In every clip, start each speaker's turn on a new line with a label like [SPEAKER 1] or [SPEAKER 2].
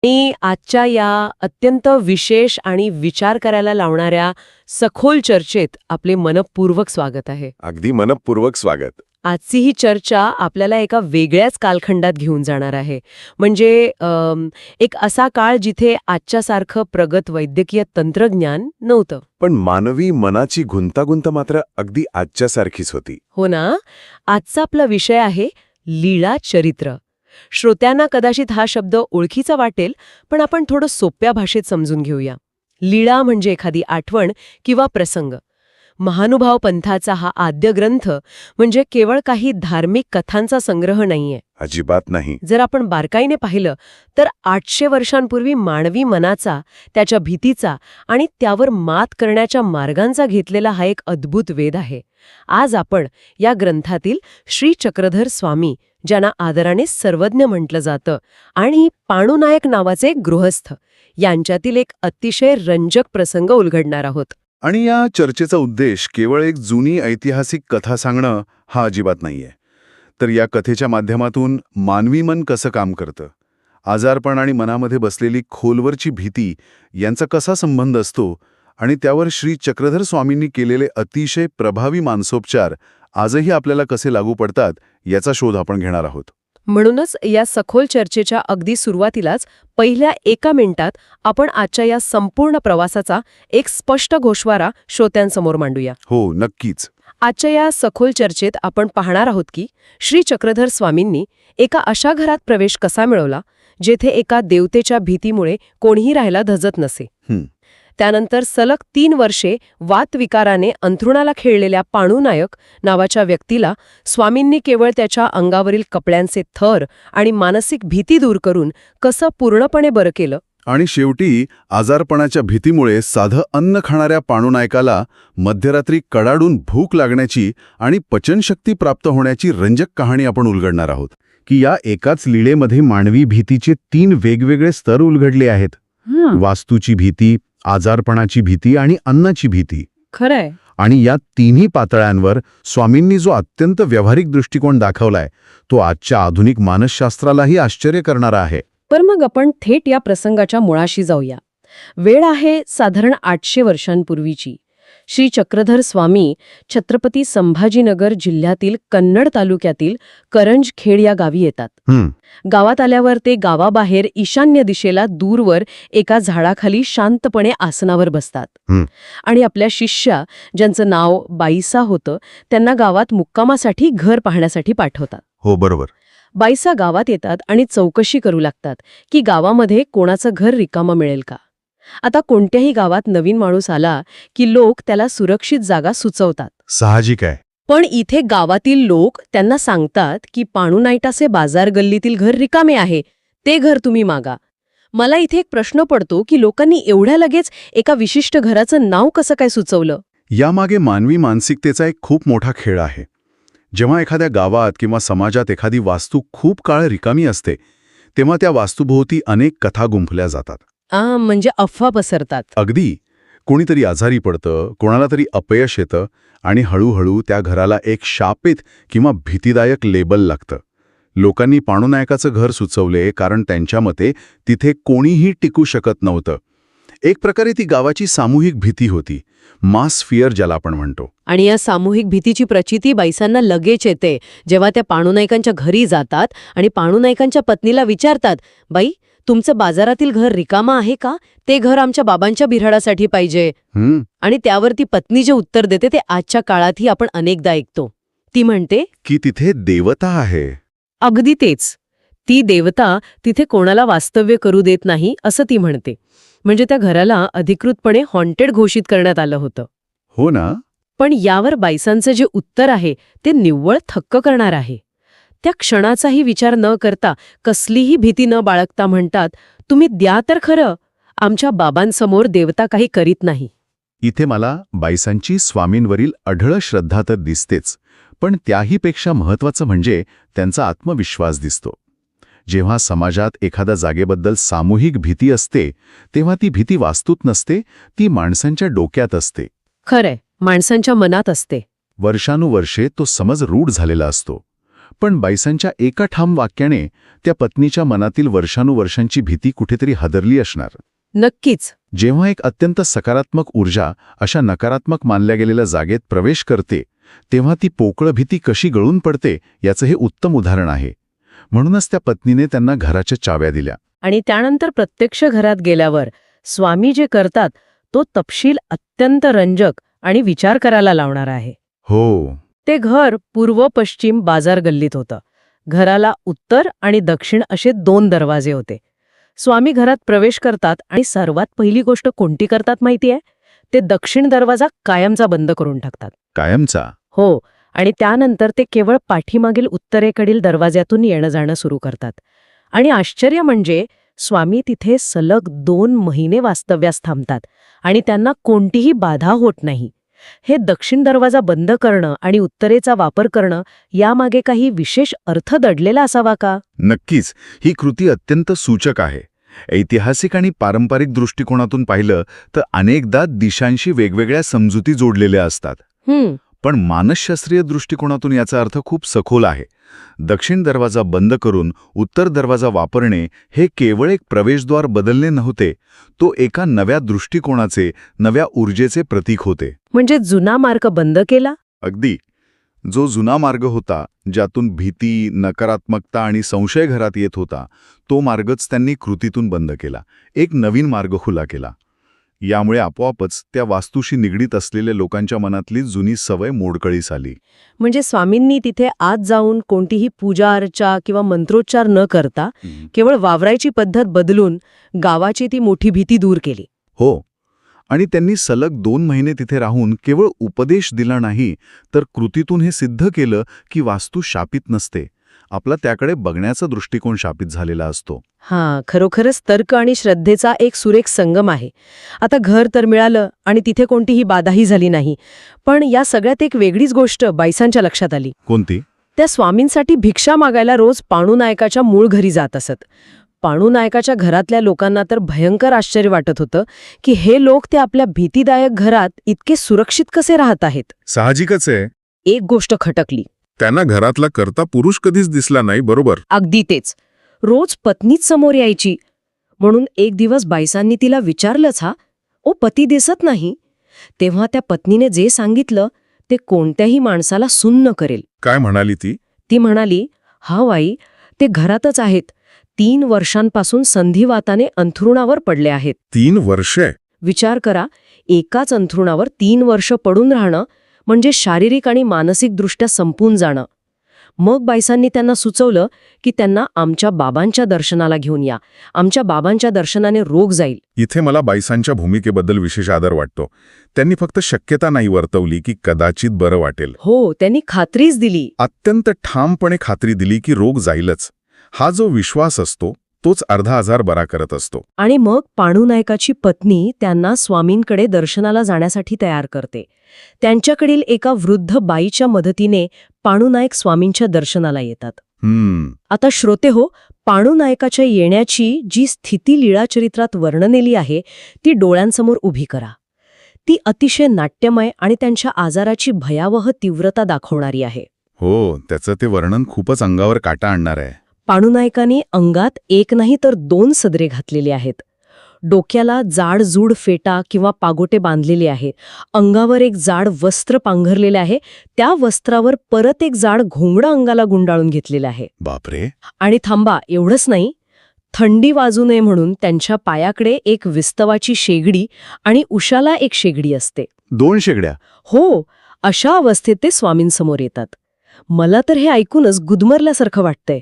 [SPEAKER 1] आणि आजच्या या अत्यंत विशेष आणि विचार करायला लावणाऱ्या सखोल चर्चेत आपले मनपूर्वक स्वागत आहे.
[SPEAKER 2] अगदी मनपूर्वक स्वागत.
[SPEAKER 1] आजची ही चर्चा आपल्याला एका वेगळ्याच कालखंडात घेऊन जाणार आहे. म्हणजे एक असा काळ जिथे आजच्यासारखं प्रगत वैद्यकीय तंत्रज्ञान नव्हतं.
[SPEAKER 2] पण मानवी मनाची गुंतागुंत मात्र अगदी आजच्यासारखीच होती.
[SPEAKER 1] हो ना. आजचा आपला विषय आहे लीळा चरित्र. श्रोत्यांना कदाचित हा शब्द ओळखीचा वाटेल, पण आपण थोडं सोप्या भाषेत समजून घेऊया. लीळा म्हणजे एखादी आठवण किंवा प्रसंग. महानुभाव पंथाचा हा आद्य ग्रंथ म्हणजे केवळ काही धार्मिक कथांचा संग्रह नाहीये.
[SPEAKER 2] अजिबात नाही.
[SPEAKER 1] जर आपण बारकाईने पाहिलं तर 800 वर्षांपूर्वी मानवी मनाचा, त्याच्या भीतीचा आणि त्यावर मात करण्याच्या मार्गांचा घेतलेला हा एक अद्भुत वेध आहे. आज आपण या ग्रंथातील श्री चक्रधर स्वामी, ज्यांना आदराने सर्वज्ञ म्हटलं जातं, आणि पाणूनायक नावाचे गृहस्थ यांच्यातील एक अतिशय रंजक प्रसंग उलगडणार आहोत.
[SPEAKER 3] आणि या चर्चेचा उद्देश केवळ एक जुनी ऐतिहासिक कथा सांगणं हा अजिबात नाहीये. तर या कथेच्या माध्यमातून मानवी मन कसं काम करतं, आजारपण आणि मनामध्ये बसलेली खोलवरची भीती यांचा कसा संबंध असतो आणि त्यावर श्री चक्रधर स्वामींनी केलेले अतिशय प्रभावी मानसोपचार आजही आपल्याला कसे लागू पडतात याचा शोध आपण घेणार आहोत.
[SPEAKER 1] म्हणूनच या सखोल चर्चेच्या अगदी सुरुवातीलाच पहिल्या 1 मिनिटात आपण आजच्या या संपूर्ण प्रवासाचा एक स्पष्ट गोषवारा श्रोत्यांसमोर मांडूया.
[SPEAKER 3] हो, नक्कीच.
[SPEAKER 1] आजच्या या सखोल चर्चेत आपण पाहणार आहोत की श्री चक्रधर स्वामींनी एका अशा घरात प्रवेश कसा मिळवला जेथे एका देवतेच्या भीतीमुळे कोणीही राहायला धजत नसे. त्यानंतर सलग 3 वर्षे वातविकाराने अंथरुणाला खेळलेल्या पाणूनायक नावाच्या व्यक्तीला स्वामींनी केवळ त्याच्या अंगावरील कपड्यांचे थर आणि मानसिक भीती दूर करून कसं पूर्णपणे बरं केलं.
[SPEAKER 3] आणि शेवटी आजारपणाच्या भीतीमुळे साधं अन्न खाणाऱ्या पाणूनायकाला मध्यरात्री कडाडून भूक लागण्याची आणि पचनशक्ती प्राप्त होण्याची रंजक कहाणी आपण उलगडणार आहोत. की या एकाच लीळेमध्ये मानवी भीतीचे 3 वेगवेगळे स्तर उलगडले आहेत. वास्तूची भीती, आजारपणाची भीती आणि अन्नाची भीती.
[SPEAKER 1] खरंय.
[SPEAKER 3] आणि या तिन्ही पातळ्यांवर स्वामींनी जो अत्यंत व्यावहारिक दृष्टिकोन दाखवलाय तो आजच्या आधुनिक मानसशास्त्रालाही आश्चर्य करणारा आहे.
[SPEAKER 1] पण मग आपण थेट या प्रसंगाच्या मुळाशी जाऊया. वेळ आहे साधारण 800 वर्षांपूर्वीची. श्री चक्रधर स्वामी छत्रपती संभाजीनगर जिल्ह्यातील कन्नड तालुक्यातील करंजखेड या गावी येतात. गावात आल्यावर ते गावाबाहेर ईशान्य दिशेला दूरवर एका झाडाखाली शांतपणे आसनावर बसतात. आणि आपल्या शिष्या, ज्यांचं नाव बाईसा होतं, त्यांना गावात मुक्कामासाठी घर पाहण्यासाठी पाठवतात.
[SPEAKER 3] हो, बरोबर.
[SPEAKER 1] बाईसा गावात येतात आणि चौकशी करू लागतात की गावामध्ये कोणाचं घर रिकामं मिळेल का. आता कोणत्याही गावात नवीन माणूस आला की लोक त्याला सुरक्षित जागा सुचवतात.
[SPEAKER 3] साहजिक आहे.
[SPEAKER 1] पण इथे गावातील लोक त्यांना सांगतात की पाणूनायटाचे बाजार गल्लीतील घर रिकामे आहे, ते घर तुम्ही मागा. मला इथे एक प्रश्न पडतो की लोकांनी एवढ्या लगेच एका विशिष्ट घराचं नाव कसं काय सुचवलं.
[SPEAKER 3] यामागे मानवी मानसिकतेचा एक खूप मोठा खेळ आहे. जेव्हा एखाद्या गावात किंवा समाजात एखादी वास्तू खूप काळ रिकामी असते तेव्हा त्या वास्तूभोवती अनेक कथा गुंफल्या जातात.
[SPEAKER 1] म्हणजे अफवा पसरतात.
[SPEAKER 3] अगदी. कोणीतरी आजारी पडतं, कोणाला तरी अपयश येतं आणि हळूहळू त्या घराला एक शापित किंवा भीतीदायक लेबल लागतं. लोकांनी पाणूनायकाचं घर सुचवले कारण त्यांच्या मते तिथे कोणीही टिकू शकत नव्हतं. एक प्रकारे ती गावाची सामूहिक भीती होती, मास फिअर ज्याला आपण म्हणतो.
[SPEAKER 1] आणि या सामूहिक भीतीची प्रचिती बाईसांना लगेच येते जेव्हा त्या पाणूनायकांच्या घरी जातात आणि पाणूनायकांच्या पत्नीला विचारतात, बाई, तुमचं बाजारातील घर रिकामा आहे का? ते घर आमच्या बाबांच्या बिऱ्हाडासाठी पाहिजे. आणि त्यावर ती पत्नी जे उत्तर देते ते आजच्या काळातही आपण अनेकदा ऐकतो. ती म्हणते
[SPEAKER 3] की तिथे देवता आहे.
[SPEAKER 1] अगदी तेच. ती देवता तिथे कोणाला वास्तव्य करू देत नाही असं ती म्हणते. म्हणजे त्या घराला अधिकृतपणे हॉन्टेड घोषित करण्यात आलं होतं.
[SPEAKER 3] हो ना.
[SPEAKER 1] पण यावर बाईसांचं जे उत्तर आहे ते निव्वळ थक्क करणार आहे. त्या क्षणाचाही विचार न करता, कसलीही भीती न बाळगता म्हणतात, तुम्ही द्या तर खरं, आमच्या बाबांसमोर देवता काही करीत नाही.
[SPEAKER 3] इथे मला बाईसांची स्वामींवरील अढळ श्रद्धा तर दिसतेच, पण त्याहीपेक्षा महत्त्वाचं म्हणजे त्यांचा आत्मविश्वास दिसतो. जेव्हा समाजात एखाद्या जागेबद्दल सामूहिक भीती असते तेव्हा ती भीती वास्तूत नसते, ती माणसांच्या डोक्यात असते.
[SPEAKER 1] खरंय, माणसांच्या मनात असते.
[SPEAKER 3] वर्षानुवर्षे तो समज रूढ झालेला असतो. पण बाईसांच्या एका ठाम वाक्याने त्या पत्नीच्या मनातील वर्षानुवर्षांची भीती कुठेतरी हादरली असणार.
[SPEAKER 1] नक्कीच.
[SPEAKER 3] जेव्हा एक अत्यंत सकारात्मक ऊर्जा अशा नकारात्मक मानल्या गेलेल्या जागेत प्रवेश करते तेव्हा ती पोकळ भीती कशी गळून पडते याचं हे उत्तम उदाहरण आहे. म्हणूनच त्या पत्नीने त्यांना घराच्या चाव्या दिल्या.
[SPEAKER 1] आणि त्यानंतर प्रत्यक्ष घरात गेल्यावर स्वामी जे करतात तो तपशील अत्यंत रंजक आणि विचार करायला लावणारा आहे.
[SPEAKER 3] हो,
[SPEAKER 1] ते घर पूर्व पश्चिम बाजार गल्लीत होतं. घराला उत्तर आणि दक्षिण असे 2 दरवाजे होते. स्वामी घरात प्रवेश करतात आणि सर्वात पहिली गोष्ट कोणती करतात माहितीये? ते दक्षिण दरवाजा कायमचा बंद करून टाकतात.
[SPEAKER 3] कायमचा.
[SPEAKER 1] हो, आणि त्यानंतर ते केवळ पाठीमागील उत्तरेकडील दरवाज्यातून येणं जाणं सुरू करतात. आणि आश्चर्य म्हणजे स्वामी तिथे सलग 2 महिने वास्तव्यास थांबतात आणि त्यांना कोणतीही बाधा होत नाही. हे दक्षिण दरवाजा बंद करणं आणि उत्तरेचा वापर करणं यामागे काही विशेष अर्थ दडलेला असावा का?
[SPEAKER 3] नक्कीच, ही कृती अत्यंत सूचक आहे. ऐतिहासिक आणि पारंपरिक दृष्टिकोनातून पाहिलं तर अनेकदा दिशांशी वेगवेगळ्या समजुती जोडलेल्या असतात. पण मानसशास्त्रीय दृष्टिकोनातून याचा अर्थ खूप सखोल आहे. दक्षिण दरवाजा बंद करून उत्तर दरवाजा वापरणे हे केवळ एक प्रवेशद्वार बदलणे नव्हते, तो एका नव्या दृष्टिकोनाचे, नव्या ऊर्जेचे प्रतीक होते.
[SPEAKER 1] म्हणजे जुना मार्ग बंद केला?
[SPEAKER 3] अगदी. जो जुना मार्ग होता, ज्यातून भीती, नकारात्मकता आणि संशय घरात येत होता, तो मार्गच त्यांनी कृतीतून बंद केला. एक नवीन मार्ग खुला केला. यामुळे आपोआपच त्या वास्तूशी निगडीत असलेल्या लोकांच्या मनातली जुनी सवय मोडकळीस आली.
[SPEAKER 1] म्हणजे स्वामींनी तिथे आत जाऊन कोणतीही पूजा अर्चा किंवा मंत्रोच्चार न करता केवळ वावरायची पद्धत बदलून गावाची ती मोठी भीती दूर केली.
[SPEAKER 3] हो, आणि त्यांनी सलग 2 महिने तिथे राहून केवळ उपदेश दिला नाही, तर कृतीतून हे सिद्ध केलं की वास्तू शापित नसते. आपला त्याकडे बघण्याचा दृष्टिकोन शापित झालेला असतो.
[SPEAKER 1] हां, खरोखरच तर्क आणि श्रद्धेचा एक सुरेख संगम आहे. आता घर तर मिळालं आणि तिथे कोणतीही बाधाही झाली नाही. पण या सगळ्यात एक वेगळीच गोष्ट बाईसांच्या लक्षात आली.
[SPEAKER 3] कोणती?
[SPEAKER 1] त्या स्वामींसाठी भिक्षा मागायला रोज पाणू नायकाच्या मूळ घरी जात असत. पाणू नायकाच्या घरातल्या लोकांना तर भयंकर आश्चर्य वाटत होतं की हे लोक ते आपल्या भीतीदायक घरात इतके सुरक्षित कसे राहत आहेत.
[SPEAKER 4] साहजिकच आहे.
[SPEAKER 1] एक गोष्ट खटकली.
[SPEAKER 4] त्यांना घरातला करता पुरुष कधीच दिसला नाही, बरोबर?
[SPEAKER 1] अगदी तेच. रोज पत्नीच समोर यायची. म्हणून एक दिवस बाईसांनी तिला विचारलंच, ओ पती दिसत नाही. तेव्हा त्या पत्नीने जे सांगितलं ते कोणत्याही माणसाला सुन्न करेल.
[SPEAKER 4] काय म्हणाली ती?
[SPEAKER 1] ती म्हणाली, हा बाई, ते घरातच आहेत. 3 वर्षांपासून संधिवाताने अंथरुणावर पडले आहेत.
[SPEAKER 4] 3 वर्षे?
[SPEAKER 1] विचार करा, एकाच अंथरुणावर 3 वर्ष पडून राहणं म्हणजे शारीरिक आणि मानसिकदृष्ट्या संपून जाणं. मग बाईसांनी त्यांना सुचवलं की त्यांना आमच्या बाबांच्या दर्शनाला घेऊन या. आमच्या बाबांच्या दर्शनाने रोग जाईल.
[SPEAKER 4] इथे मला बाईसांच्या भूमिकेबद्दल विशेष आदर वाटतो. त्यांनी फक्त शक्यता नाही वर्तवली की कदाचित बरं वाटेल.
[SPEAKER 1] हो, त्यांनी खात्रीच दिली.
[SPEAKER 4] अत्यंत ठामपणे खात्री दिली की रोग जाईलच. हा जो विश्वास असतो तोच अर्धा आजार बरा करत असतो.
[SPEAKER 1] आणि मग पाणू नायकाची पत्नी त्यांना स्वामींकडे दर्शनाला जाण्यासाठी तयार करते. त्यांच्याकडील एका वृद्ध बाईच्या मदतीने पाणू नायक स्वामींच्या दर्शनाला येतात. आता श्रोते हो, पाणू नायकाच्या येण्याची जी स्थिती लीळाचरित्रात वर्णनेली आहे ती डोळ्यांसमोर उभी करा. ती अतिशय नाट्यमय आणि त्यांच्या आजाराची भयावह तीव्रता दाखवणारी आहे.
[SPEAKER 3] हो, त्याचं ते वर्णन खूपच अंगावर काटा आणणार आहे.
[SPEAKER 1] पाणू नायकाने अंगात एक नाही तर 2 सदरे घातलेले आहेत. डोक्याला जाड-जूड फेटा किंवा पागोटे बांधलेले आहे. अंगावर एक जाड वस्त्र पांघरलेले आहे. त्या वस्त्रावर परत एक जाड घोंगडं अंगाला गुंडाळून घेतलेलं आहे.
[SPEAKER 3] बापरे.
[SPEAKER 1] आणि थांबा, एवढंच नाही, थंडी वाजू नये म्हणून त्यांच्या पायाकडे एक विस्तवाची शेगडी आणि उशाला एक शेगडी असते.
[SPEAKER 3] 2 शेगड्या?
[SPEAKER 1] हो, अशा अवस्थेत ते स्वामींसमोर येतात. मला तर हे ऐकूनच गुदमरल्यासारखं वाटतंय.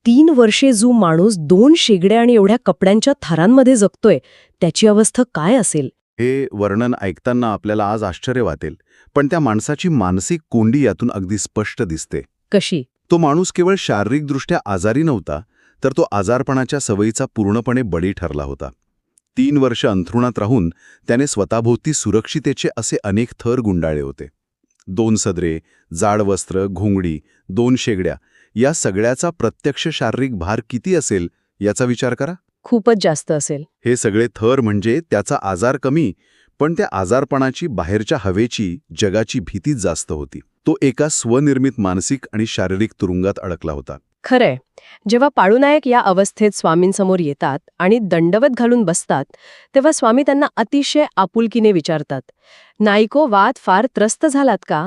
[SPEAKER 1] 3 वर्षे जो माणूस 2 शेगड्या आणि एवढ्या कपड्यांच्या थरांमध्ये जगतोय त्याची अवस्था काय असेल?
[SPEAKER 3] हे वर्णन ऐकताना आपल्याला आज आश्चर्य वाटेल, पण त्या माणसाची मानसिक कोंडी यातून अगदी स्पष्ट दिसते.
[SPEAKER 1] कशी?
[SPEAKER 3] तो माणूस केवळ शारीरिकदृष्ट्या आजारी नव्हता, तर तो आजारपणाच्या सवयीचा पूर्णपणे बळी ठरला होता. 3 वर्ष अंथरुणात राहून त्याने स्वतःभोवती सुरक्षितेचे असे अनेक थर गुंडाळले होते. 2 सदरे, जाड वस्त्र, घोंगडी, 2 शेगड्या, या सगळ्याचा प्रत्यक्ष शारीरिक भार किती असेल याचा विचार करा.
[SPEAKER 1] खूपच जास्त असेल.
[SPEAKER 3] हे सगळे थर म्हणजे त्याचा आजार कमी, पण त्या आजारपणाची, बाहेरच्या हवेची, जगाची भीतीच जास्त होती. तो एका स्वनिर्मित मानसिक आणि शारीरिक तुरुंगात अडकला होता.
[SPEAKER 1] खरंय. जेव्हा पाळूनायक या अवस्थेत स्वामींसमोर येतात आणि दंडवत घालून बसतात, तेव्हा स्वामी त्यांना अतिशय आपुलकीने विचारतात, नाईको, वात फार त्रस्त झालात का?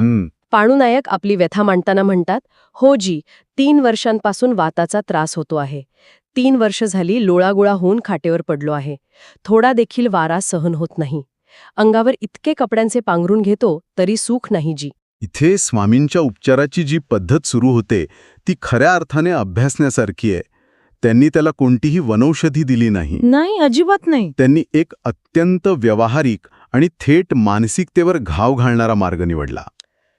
[SPEAKER 1] पाळूनायक आपली व्यथा मांडताना म्हणतात, हो जी, 3 वर्षांपासून वाताचा त्रास होतो आहे. 3 वर्ष झाली लोळागोळा होऊन खाटेवर पडलो आहे. थोडा देखील वारा सहन होत नाही. अंगावर इतके कपड्यांचे पांघरून घेतो तरी सुख नाही जी.
[SPEAKER 3] इथे स्वामींच्या उपचाराची जी पद्धत सुरू होते ती खऱ्या अर्थाने अभ्यासण्यासारखी आहे. त्यांनी त्याला कोणतीही वनौषधी दिली नाही.
[SPEAKER 5] नाही, अजिबात नाही.
[SPEAKER 3] त्यांनी एक अत्यंत व्यावहारिक आणि थेट मानसिकतेवर घाव घालणारा मार्ग निवडला.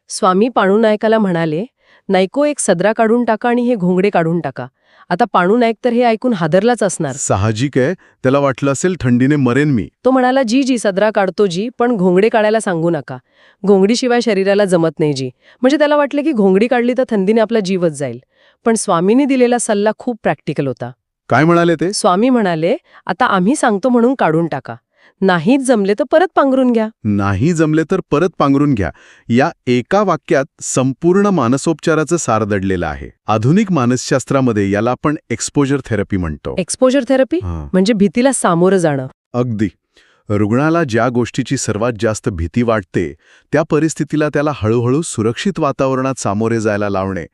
[SPEAKER 1] स्वामी पाळूनायकाला म्हणाले, नाईको, एक सदरा काढून टाका आणि हे घोंगडे काढून टाका. आता पाळूनायक तर हे ऐकून हादरलाच असणार.
[SPEAKER 3] साहजिक आहे, त्याला वाटलं असेल थंडीने मरेन मी.
[SPEAKER 1] तो म्हणाला, जी जी, सदरा काढतो जी, पण घोंगडे काढायला सांगू नका. घोंगडीशिवाय शरीराला जमत नाही जी. म्हणजे त्याला वाटलं की घोंगडी काढली तर थंडीने आपला जीवच जाईल. पण स्वामींनी दिलेला सल्ला खूप प्रॅक्टिकल होता.
[SPEAKER 3] काय म्हणाले ते?
[SPEAKER 1] स्वामी म्हणाले, आता आम्ही सांगतो म्हणून काढून टाका. नाहीच जमले तर परत पांघरून घ्या.
[SPEAKER 3] नाही जमले तर परत पांघरून घ्या. या एका वाक्यात संपूर्ण मानसोपचाराचं सार दडलेलं आहे. आधुनिक मानसशास्त्रामध्ये याला आपण एक्सपोजर थेरपी म्हणतो.
[SPEAKER 1] एक्सपोजर थेरपी म्हणजे भीतीला सामोरं जाणं.
[SPEAKER 3] अगदी. रुग्णाला ज्या गोष्टीची सर्वात जास्त भीती वाटते त्या परिस्थितीला त्याला हळूहळू सुरक्षित वातावरणात सामोरे जायला लावणे.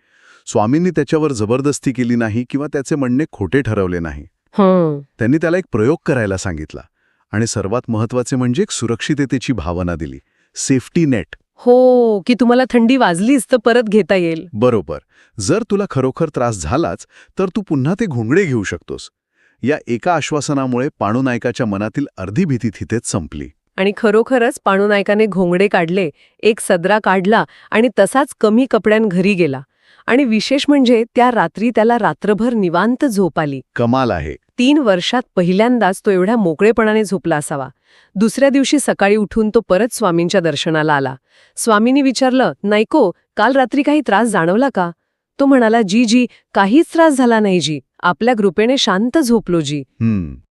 [SPEAKER 3] स्वामींनी त्याच्यावर जबरदस्ती केली नाही किंवा त्याचे म्हणणे खोटे ठरवले नाही. त्यांनी त्याला एक प्रयोग करायला सांगितला आणि सर्वात महत्वाचे म्हणजे एक सुरक्षिततेची भावना दिली. Safety net.
[SPEAKER 1] हो, की तुम्हाला थंडी वाजलीच तर परत घेता येईल.
[SPEAKER 3] बरोबर. जर तुला खरोखर त्रास झालाच तर तू पुन्हा ते घोंगडे घेऊ शकतोस. या एका आश्वासनामुळे पाळूनायकाच्या मनातील अर्धी भीती तिथेच संपली.
[SPEAKER 1] आणि खरोखरच पाळूनायकाने घोंगडे काढले, एक सदरा काढला आणि तसाच कमी कपड्यां घरी गेला. आणि विशेष म्हणजे त्या रात्री त्याला रात्रभर निवांत झोप आली.
[SPEAKER 3] कमाल आहे.
[SPEAKER 1] 3 वर्षात पहिल्यांदाच तो एवढ्या मोकळेपणाने झोपला असावा. दुसऱ्या दिवशी सकाळी उठून तो परत स्वामींच्या दर्शनाला आला. स्वामींनी विचारलं, नाईको, काल रात्री काही त्रास जाणवला का? तो म्हणाला, जी जी, काहीच त्रास झाला नाही जी. आपल्या कृपेने शांत झोपलो जी.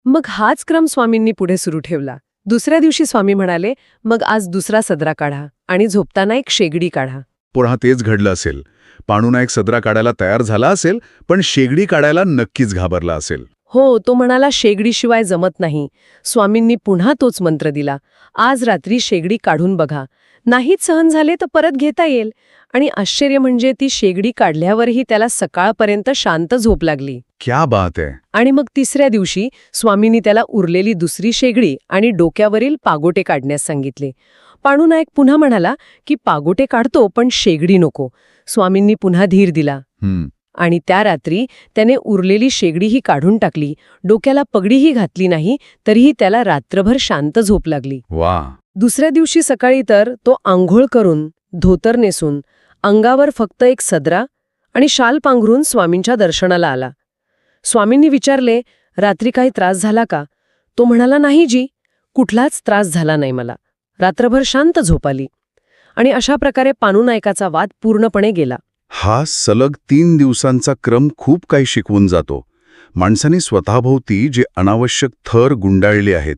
[SPEAKER 1] मग हाच क्रम स्वामींनी पुढे सुरू ठेवला. दुसऱ्या दिवशी स्वामी म्हणाले, मग आज दुसरा सदरा काढा आणि झोपताना एक शेगडी काढा.
[SPEAKER 3] पुन्हा तेच घडलं असेल. पाळूनायक सदरा काढायला तयार झाला असेल, पण शेगडी काढायला नक्कीच घाबरला असेल.
[SPEAKER 1] हो, तो म्हणाला, शेगडीशिवाय जमत नाही. स्वामींनी पुन्हा तोच मंत्र दिला, आज रात्री शेगडी काढून बघा. नाहीच सहन झाले तर परत घेता येईल. आणि आश्चर्य म्हणजे ती शेगडी काढल्यावरही त्याला सकाळपर्यंत शांत झोप लागली.
[SPEAKER 3] क्या बात आहे.
[SPEAKER 1] आणि मग तिसऱ्या दिवशी स्वामींनी त्याला उरलेली दुसरी शेगडी आणि डोक्यावरील पागोटे काढण्यास सांगितले. पाळूनायक पुन्हा म्हणाला की पागोटे काढतो पण शेगडी नको. स्वामींनी पुन्हा धीर दिला. आणि त्या रात्री त्याने उरलेली शेगडीही काढून टाकली. डोक्याला पगडीही घातली नाही, तरीही त्याला रात्रभर शांत झोप लागली.
[SPEAKER 3] वा.
[SPEAKER 1] दुसऱ्या दिवशी सकाळी तर तो आंघोळ करून, धोतर नेसून, अंगावर फक्त एक सदरा आणि शाल पांघरून स्वामींच्या दर्शनाला आला. स्वामींनी विचारले, रात्री काही त्रास झाला का? तो म्हणाला, नाही जी, कुठलाच त्रास झाला नाही मला. रात्रभर शांत झोप आली. आणि अशा प्रकारे पाळूनायकाचा वाद पूर्णपणे गेला.
[SPEAKER 3] हा सलग 3 दिवसांचा क्रम खूप काही शिकवून जातो. माणसाने स्वतःभोवती जे अनावश्यक थर गुंडाळले आहेत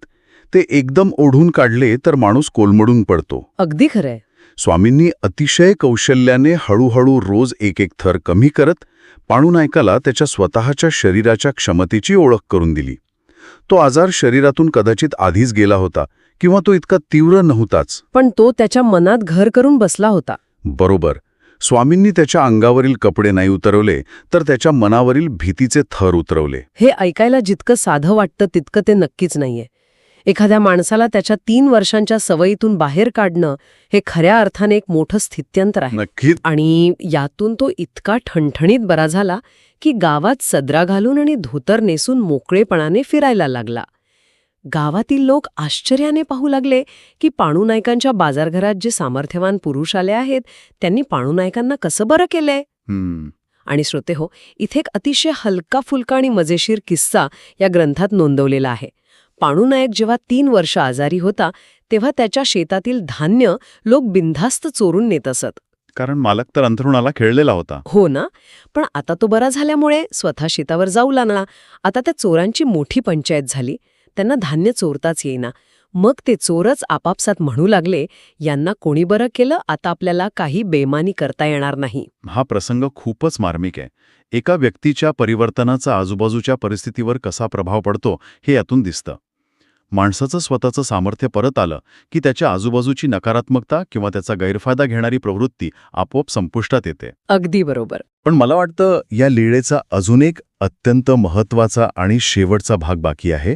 [SPEAKER 3] ते एकदम ओढून काढले तर माणूस कोलमडून पडतो.
[SPEAKER 1] अगदी खरंय.
[SPEAKER 3] स्वामींनी अतिशय कौशल्याने हळूहळू रोज एक एक थर कमी करत पाळूनायकाला त्याच्या स्वतःच्या शरीराच्या क्षमतेची ओळख करून दिली. तो आजार शरीरातून कदाचित आधीच गेला होता किंवा तो इतका तीव्र नव्हताच,
[SPEAKER 1] पण तो त्याच्या मनात घर करून बसला होता.
[SPEAKER 3] बरोबर. स्वामींनी त्याच्या अंगावरील कपडे नाही उतरवले तर त्याच्या मनावरील भीतीचे थर उतरवले.
[SPEAKER 1] हे ऐकायला जितकं साधं वाटतं तितकं ते नक्कीच नाहीये. एखाद्या माणसाला त्याच्या 3 वर्षांच्या सवयीतून बाहेर काढणं हे खऱ्या अर्थाने एक मोठं स्थित्यंतर आहे.
[SPEAKER 3] नक्कीच.
[SPEAKER 1] आणि यातून तो इतका ठणठणीत बरा झाला की गावात सदरा घालून आणि धोतर नेसून मोकळेपणाने फिरायला लागला. गावातील लोक आश्चर्याने पाहू लागले की पाळूनायकांच्या बाजारघरात जे सामर्थ्यवान पुरुष आले आहेत त्यांनी पाळूनायकांना कसं बरं केलंय. आणि श्रोते हो, इथे एक अतिशय हलका फुलका आणि मजेशीर किस्सा या ग्रंथात नोंदवलेला आहे. पाळूनायक जेव्हा 3 वर्ष आजारी होता तेव्हा त्याच्या शेतातील धान्य लोक बिनधास्त चोरून नेत असत.
[SPEAKER 3] कारण मालक तर अंथरुणाला खेळलेला होता.
[SPEAKER 1] हो ना. पण आता तो बरा झाल्यामुळे स्वतः शेतावर जाऊ लागला. आता त्या चोरांची मोठी पंचायत झाली. त्यांना धान्य चोरताच येईना. मग ते चोरच आपापसात म्हणू लागले, यांना कोणी बरं केलं, आता आपल्याला काही बेमानी करता येणार नाही.
[SPEAKER 3] हा प्रसंग खूपच मार्मिक आहे. एका व्यक्तीच्या परिवर्तनाचा आजूबाजूच्या परिस्थितीवर कसा प्रभाव पडतो हे यातून दिसतं. माणसाचं स्वतःचं सामर्थ्य परत आलं की त्याच्या आजूबाजूची नकारात्मकता किंवा त्याचा गैरफायदा घेणारी प्रवृत्ती आपोआप संपुष्टात येते.
[SPEAKER 1] अगदी बरोबर.
[SPEAKER 3] पण मला वाटतं या लीळेचा अजून एक अत्यंत महत्त्वाचा आणि शेवटचा भाग बाकी आहे,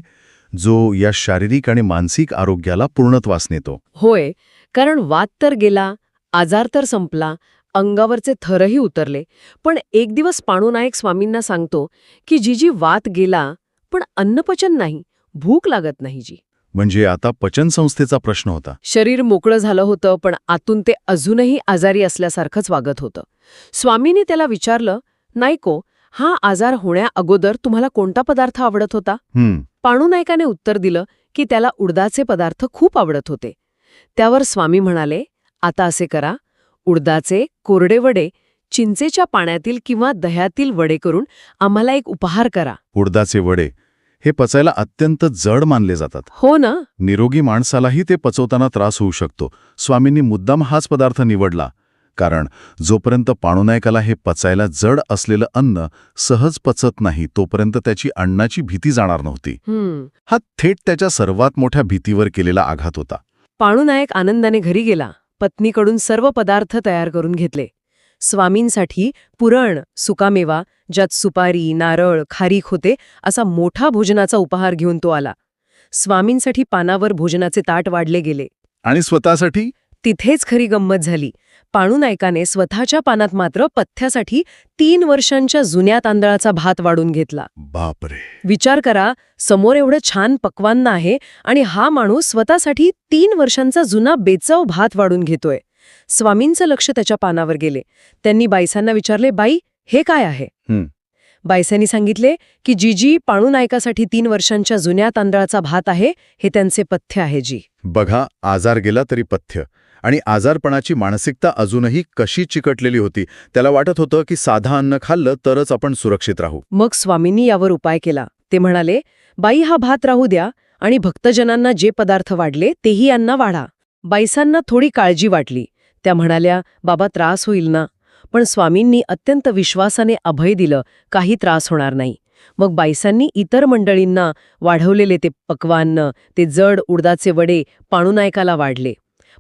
[SPEAKER 3] जो या शारीरिक आणि मानसिक आरोग्याला पूर्णत्वास नेतो.
[SPEAKER 1] होय, कारण वात तर गेला, आजार तर संपला, अंगावरचे थरही उतरले. पण एक दिवस पांडुनायक स्वामींना सांगतो की जी वात गेला, पण अन्नपचन नाही, भूक लागत नाही जी.
[SPEAKER 3] म्हणजे आता पचनसंस्थेचा प्रश्न होता.
[SPEAKER 1] शरीर मोकळं झालं होतं, पण आतून ते अजूनही आजारी असल्यासारखंच वागत होतं. स्वामींनी त्याला विचारलं, नायको, हा आजार होण्या अगोदर तुम्हाला कोणता पदार्थ आवडत होता? पांडुनायकाने उत्तर दिलं की त्याला उडदाचे पदार्थ खूप आवडत होते. त्यावर स्वामी म्हणाले, आता असे करा, उडदाचे कोरडे वडे चिंचेच्या पाण्यातील किंवा दह्यातील वडे करून आम्हाला एक उपहार करा.
[SPEAKER 3] उडदाचे वडे हे पचायला अत्यंत जड मानले जातात.
[SPEAKER 1] हो ना.
[SPEAKER 3] निरोगी माणसालाही ते पचवताना त्रास होऊ शकतो. स्वामींनी मुद्दाम हाच पदार्थ निवडला, कारण जोपर्यंत पांडुनायकाला हे पचायला जड असलेलं अन्न सहज पचत नाही तोपर्यंत त्याची अन्नाची भीती जाणार नव्हती. हा थेट त्याच्या सर्वात मोठ्या भीतीवर केलेला आघात होता.
[SPEAKER 1] पांडुनायक आनंदाने घरी गेला, पत्नीकडून सर्व पदार्थ तयार करून घेतले. स्वामींसाठी पुरण, सुकामेवा, ज्यात सुपारी, नारळ, खारीक होते, असा मोठा भोजनाचा उपहार घेऊन तो आला. स्वामींसाठी पानावर भोजनाचे ताट वाढले गेले.
[SPEAKER 3] आणि स्वतःसाठी?
[SPEAKER 1] तिथेच खरी गंमत झाली. पांडुनायकाने स्वतःच्या पानात मात्र पथ्यासाठी 3 वर्षांच्या जुन्या तांदळाचा भात वाढून घेतला.
[SPEAKER 3] बापरे.
[SPEAKER 1] विचार करा, समोर एवढं छान पक्वान्न आहे आणि हा माणूस स्वतःसाठी 3 वर्षांचा जुना बेचव भात वाढून घेतोय. स्वामींचं लक्ष त्याच्या पानावर गेले. त्यांनी बाईसांना विचारले, बाई, हे काय आहे? बाईसांनी सांगितले की जी पांडुनायकासाठी 3 वर्षांच्या जुन्या तांदळाचा भात आहे, हे त्यांचे पथ्य आहे जी.
[SPEAKER 3] बघा, आजार गेला तरी पथ्य. आणि आजारपणाची मानसिकता अजूनही कशी चिकटलेली होती. त्याला वाटत होतं की साधा अन्न खाल्लं तरच आपण सुरक्षित राहू.
[SPEAKER 1] मग स्वामींनी यावर उपाय केला. ते म्हणाले, बाई, हा भात राहू द्या आणि भक्तजनांना जे पदार्थ वाढले तेही यांना वाढा. बाईसांना थोडी काळजी वाटली. त्या म्हणाल्या, बाबा, त्रास होईल ना? पण स्वामींनी अत्यंत विश्वासाने अभय दिलं, काही त्रास होणार नाही. मग बाईसांनी इतर मंडळींना वाढवलेले ते पक्वान्न, ते जड उडदाचे वडे पांडुनायकाला वाढले.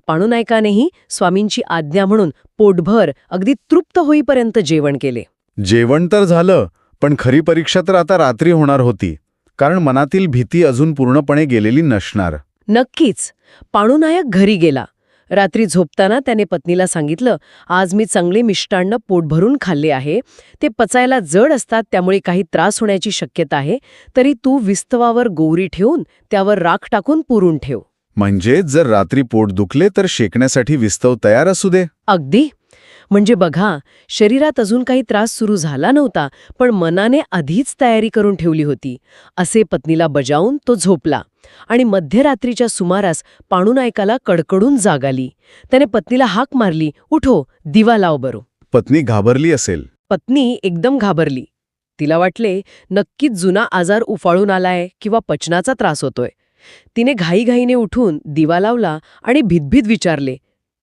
[SPEAKER 1] पांडुनायकानेही स्वामींची आज्ञा म्हणून पोटभर, अगदी तृप्त होईपर्यंत जेवण केले.
[SPEAKER 3] जेवण तर झालं, पण खरी परीक्षा तर आता रात्री होणार होती, कारण मनातील भीती अजून पूर्णपणे गेलेली नसणार.
[SPEAKER 1] नक्कीच. पांडुनायक घरी गेला. रात्री झोपताना त्याने पत्नीला सांगितलं, आज मी चांगले मिष्टान्न पोटभरून खाल्ले आहे. ते पचायला जड असतात, त्यामुळे काही त्रास होण्याची शक्यता आहे. तरी तू विस्तवावर गोवरी ठेवून त्यावर राख टाकून पुरून ठेव.
[SPEAKER 3] म्हणजे जर रात्री पोट दुखले तर शेकण्यासाठी विस्तव तयार असू दे.
[SPEAKER 1] अगदी. म्हणजे बघा, शरीरात अजून काही त्रास सुरू झाला नव्हता, पण मनाने आधीच तयारी करून ठेवली होती. असे पत्नीला बजावून तो झोपला. आणि मध्यरात्रीच्या सुमारास पांडुनायकाला कडकडून जाग आली. त्याने पत्नीला हाक मारली, उठो, दिवा लाव बरो.
[SPEAKER 3] पत्नी घाबरली असेल.
[SPEAKER 1] पत्नी एकदम घाबरली. तिला वाटले, नक्कीच जुना आजार उफाळून आलाय किंवा पचनाचा त्रास होतोय. तिने घाईघाईने उठून दिवा लावला आणि भीतभीत विचारले,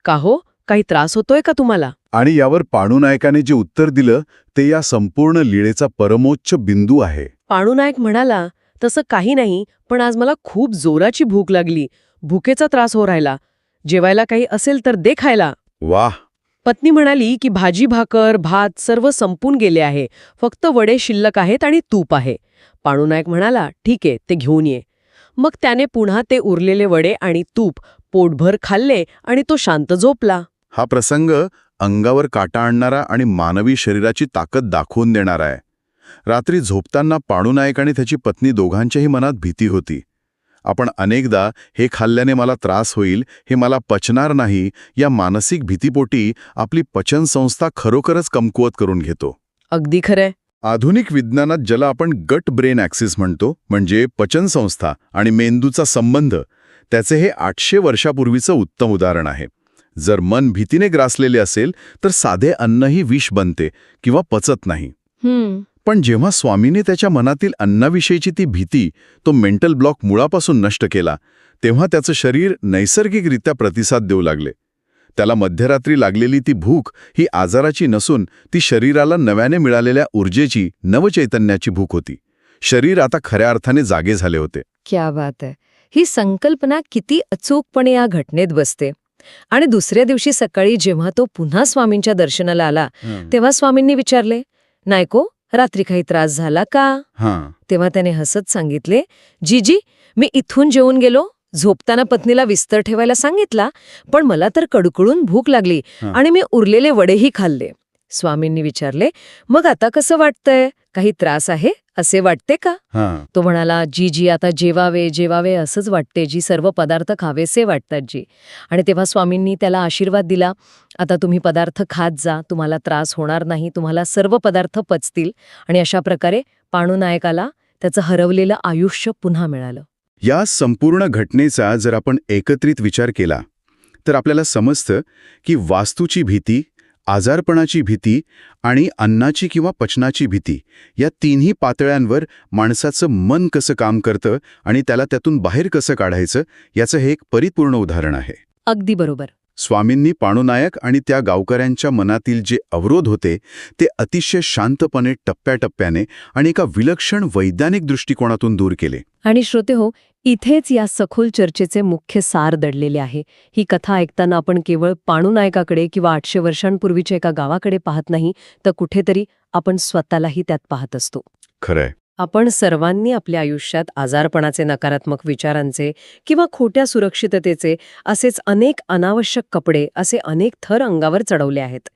[SPEAKER 1] का हो, काही त्रास होतोय का तुम्हाला?
[SPEAKER 3] आणि यावर पांडुनायकाने जे उत्तर दिलं ते या संपूर्ण लीळेचा परमोच्च बिंदू आहे.
[SPEAKER 1] पांडुनायक म्हणाला, तसं काही नाही, पण आज मला खूप जोराची भूक लागली. भुकेचा त्रास हो राहिला. जेवायला काही असेल तर दे खायला.
[SPEAKER 3] वाह.
[SPEAKER 1] पत्नी म्हणाली की भाजी, भाकर, भात सर्व संपून गेले आहे. फक्त वडे शिल्लक आहेत आणि तूप आहे. पांडुनायक म्हणाला, ठीक आहे, ते घेऊन ये. मग त्याने पुन्हा ते उरलेले वडे आणि तूप पोटभर खाल्ले आणि तो शांत झोपला.
[SPEAKER 3] हा प्रसंग अंगावर काटा आणणारा आणि मानवी शरीराची ताकद दाखवून देणारा आहे. रात्री झोपताना पांडुनायक आणि त्याची पत्नी दोघांच्याही मनात भीती होती. आपण अनेकदा हे खाल्ल्याने मला त्रास होईल, हे मला पचणार नाही, या मानसिक भीतीपोटी आपली पचनसंस्था खरोखरच कमकुवत करून घेतो.
[SPEAKER 1] अगदी खरंय.
[SPEAKER 3] आधुनिक विज्ञानात ज्याला आपण गट ब्रेन ॲक्सिस म्हणतो, म्हणजे पचनसंस्था आणि मेंदूचा संबंध, त्याचे हे 800 वर्षापूर्वीचं उत्तम उदाहरण आहे. जर मन भीतीने ग्रासलेले असेल तर साधे अन्नही विष बनते किंवा पचत नाही. पण जेव्हा स्वामीने त्याच्या मनातील अन्नाविषयीची ती भीती, तो मेंटल ब्लॉक मुळापासून नष्ट केला, तेव्हा त्याचं शरीर नैसर्गिकरित्या प्रतिसाद देऊ लागले. त्याला मध्यरात्री लागलेली ती भूक ही आजाराची नसून ती शरीराला नव्याने मिळालेल्या ऊर्जेची, नवचैतन्याची भूक होती. शरीर आता खऱ्या अर्थाने जागे झाले होते.
[SPEAKER 5] क्या बात आहे. ही संकल्पना किती अचूकपणे या घटनेत बसते. आणि दुसऱ्या दिवशी सकाळी जेव्हा तो पुन्हा स्वामींच्या दर्शनाला आला, तेव्हा स्वामींनी विचारले, नायको, रात्री काही त्रास झाला का? तेव्हा त्याने हसत सांगितले, जीजी, मी इथून जेवून गेलो, झोपताना पत्नीला विस्तर ठेवायला सांगितला, पण मला तर कडकडून भूक लागली आणि मी उरलेले वडेही खाल्ले. स्वामींनी विचारले, मग आता कसं वाटतंय? काही त्रास आहे असे वाटते का? तो म्हणाला, जी आता जेवावे जेवावे असंच वाटते जी, सर्व पदार्थ खावेसे वाटतात जी. आणि तेव्हा स्वामींनी त्याला आशीर्वाद दिला, आता तुम्ही पदार्थ खात जा, तुम्हाला त्रास होणार नाही, तुम्हाला सर्व पदार्थ पचतील. आणि अशा प्रकारे पांडुनायकाला त्याचं हरवलेलं आयुष्य पुन्हा मिळालं.
[SPEAKER 3] या संपूर्ण घटनेचा जर आपण एकत्रित विचार केला तर आपल्याला समजतं की वास्तूची भीती, आजारपणाची भीती आणि अन्नाची किंवा पचनाची भीती या तिन्ही पातळ्यांवर माणसाचं मन कसं काम करतं आणि त्याला त्यातून बाहेर कसं काढायचं याचं हे एक परिपूर्ण उदाहरण आहे.
[SPEAKER 1] अगदी बरोबर.
[SPEAKER 3] स्वामींनी पांडुनायक आणि त्या गावकऱ्यांच्या मनातील जे अवरोध होते ते अतिशय शांतपणे, टप्प्याटप्प्याने आणि एका विलक्षण वैज्ञानिक दृष्टिकोनातून दूर केले.
[SPEAKER 1] आणि श्रोते हो, इथेच या सखोल चर्चेचे मुख्य सार दडलेले आहे. ही कथा ऐकताना आपण केवळ पांडुनायकाकडे किंवा 800 वर्षांपूर्वीच्या एका गावाकडे पाहत नाही, तर कुठेतरी आपण स्वतःलाही त्यात पाहत असतो.
[SPEAKER 3] खरंय.
[SPEAKER 1] आपण सर्वांनी आपल्या आयुष्यात आजारपणाचे, नकारात्मक विचारांचे किंवा खोट्या सुरक्षिततेचे असेच अनेक अनावश्यक कपडे, असे अनेक थर अंगावर चढवले आहेत.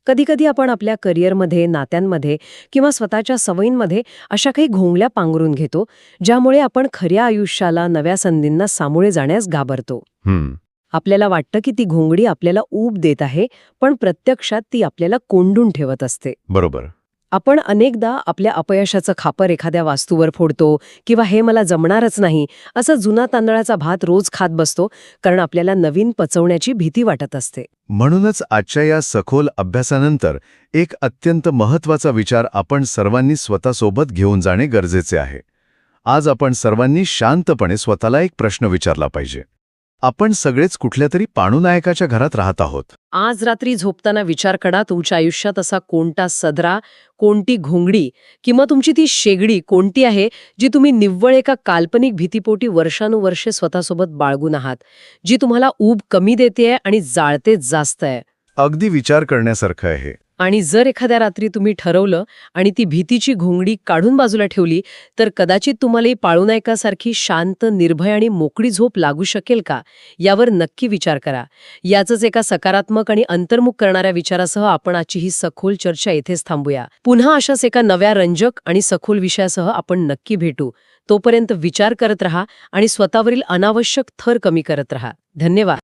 [SPEAKER 1] कधीकधी आपण आपल्या करिअरमध्ये, नात्यांमध्ये किंवा स्वतःच्या सवयींमध्ये अशा काही घोंगल्या पांघरून घेतो, ज्यामुळे आपण खऱ्या आयुष्याला, नव्या संधींना सामोरे जाण्यास घाबरतो. आपल्याला वाटतं की ती घोंगडी आपल्याला ऊब देत आहे, पण प्रत्यक्षात ती आपल्याला कोंडून ठेवत असते.
[SPEAKER 3] बरोबर.
[SPEAKER 1] आपण अनेकदा आपल्या अपयशाचं खापर एखाद्या वास्तूवर फोडतो किंवा हे मला जमणारच नाही असं जुना तांदळाचा भात रोज खात बसतो, कारण आपल्याला नवीन पचवण्याची भीती वाटत असते.
[SPEAKER 6] म्हणूनच आजच्या या सखोल अभ्यासानंतर एक अत्यंत महत्त्वाचा विचार आपण सर्वांनी स्वतःसोबत घेऊन जाणे गरजेचे आहे. आज आपण सर्वांनी शांतपणे स्वतःला एक प्रश्न विचारला पाहिजे. आपण सगळेच कुठल्या तरी पांडुनायकाच्या घरात राहत आहोत.
[SPEAKER 1] आज रात्री झोपताना विचार करा, तुमच्या आयुष्यात असा कोणता सदरा, कोणती घोंगडी किंवा तुमची ती शेगडी कोणती आहे जी तुम्ही निव्वळ एका काल्पनिक भीतीपोटी वर्षानुवर्षे स्वतःसोबत बाळगून आहात, जी तुम्हाला ऊब कमी देतेय आणि जाळते जास्त आहे.
[SPEAKER 6] अगदी विचार करण्यासारखं आहे.
[SPEAKER 1] आणि जर एखाद्या रात्री तुम्ही ठरवलं आणि ती भीतीची घोंगडी काढून बाजूला ठेवली, तर कदाचित तुम्हालाही पाळुनायकासारखी शांत, निर्भय आणि मोकळी झोप लागू शकेल का, यावर नक्की विचार करा. याचंच एका सकारात्मक आणि अंतर्मुख करणाऱ्या विचारासह आपण आजची ही सखोल चर्चा येथेच थांबूया. पुन्हा अशाच एका नव्या रंजक आणि सखोल विषयासह आपण नक्की भेटू. तोपर्यंत विचार करत रहा आणि स्वतःवरील अनावश्यक थर कमी करत रहा. धन्यवाद.